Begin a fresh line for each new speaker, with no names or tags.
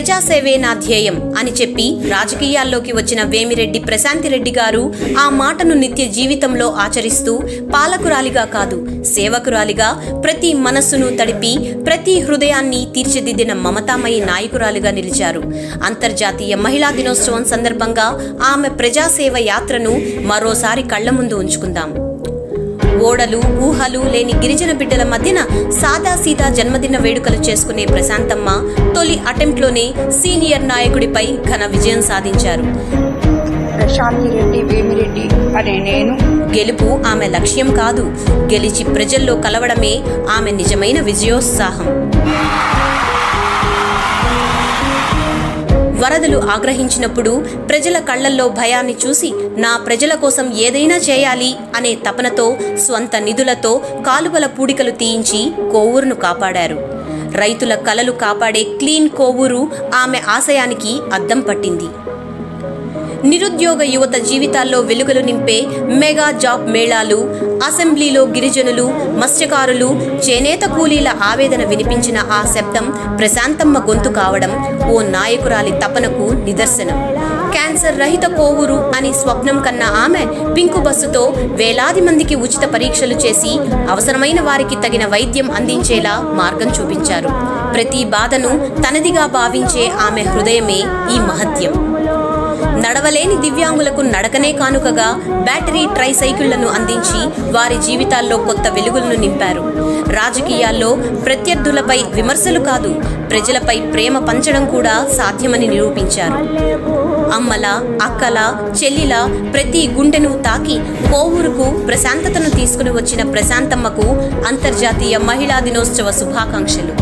ప్రజాసేవే నా ధ్యేయం అని చెప్పి రాజకీయాల్లోకి వచ్చిన వేమిరెడ్డి ప్రశాంతిరెడ్డి గారు ఆ మాటను నిత్య జీవితంలో ఆచరిస్తూ పాలకురాలిగా కాదు, సేవకురాలిగా ప్రతి మనస్సును తడిపి ప్రతి హృదయాన్ని తీర్చిదిద్దిన మమతామయి నాయకురాలిగా నిలిచారు. అంతర్జాతీయ మహిళా దినోత్సవం సందర్భంగా ఆమె ప్రజాసేవ యాత్రను మరోసారి కళ్ల ముందు ఉంచుకుందాం. ఓడలు ఊహలు లేని గిరిజన బిడ్డల మధ్యన సాదాసీదా జన్మదిన వేడుకలు చేసుకునే ప్రశాంతమ్మ తొలి అటెంప్ట్లోనే సీనియర్ నాయకుడిపై ఘన విజయం సాధించారు.
ప్రశాంతిరెడ్డి వేమిరెడ్డి అనే నేను.
గెలుపు ఆమె లక్ష్యం కాదు, గెలిచి ప్రజల్లో కలవడమే ఆమె నిజమైన విజయోత్సాహం. వరదలు ఆగ్రహించినప్పుడు ప్రజల కళ్లల్లో భయాన్ని చూసి నా ప్రజల కోసం ఏదైనా చేయాలి అనే తపనతో స్వంత నిధులతో కాలువల పూడికలు తీయించి కోవూరును కాపాడారు. రైతుల కలలు కాపాడే క్లీన్ కోవూరు ఆమె ఆశయానికి అద్దం పట్టింది. నిరుద్యోగ యువత జీవితాల్లో వెలుగులు నింపే మెగా జాబ్ మేళాలు, అసెంబ్లీలో గిరిజనులు, మత్స్యకారులు, చేనేత కూలీల ఆవేదన వినిపించిన ఆ శబ్దం ప్రశాంతమ్మ గొంతు కావడం ఓ నాయకురాలి తపనకు నిదర్శనం. క్యాన్సర్ రహిత కోవూరు అని స్వప్నం కన్న ఆమె పింకు బస్సుతో వేలాది మందికి ఉచిత పరీక్షలు చేసి అవసరమైన వారికి తగిన వైద్యం అందించేలా మార్గం చూపించారు. ప్రతి బాధను తనదిగా భావించే ఆమె హృదయమే ఈ మహత్యం. నడవలేని దివ్యాంగులకు నడకనే కానుకగా బ్యాటరీ ట్రైసైకిళ్లను అందించి వారి జీవితాల్లో కొత్త వెలుగులను నింపారు. రాజకీయాల్లో ప్రత్యర్థులపై విమర్శలు కాదు, ప్రజలపై ప్రేమ పంచడం కూడా సాధ్యమని నిరూపించారు. అమ్మల, అక్కల, చెల్లిల ప్రతి గుండెను తాకి కోవూరుకు ప్రశాంతతను తీసుకుని వచ్చిన ప్రశాంతమ్మకు అంతర్జాతీయ మహిళా దినోత్సవ శుభాకాంక్షలు.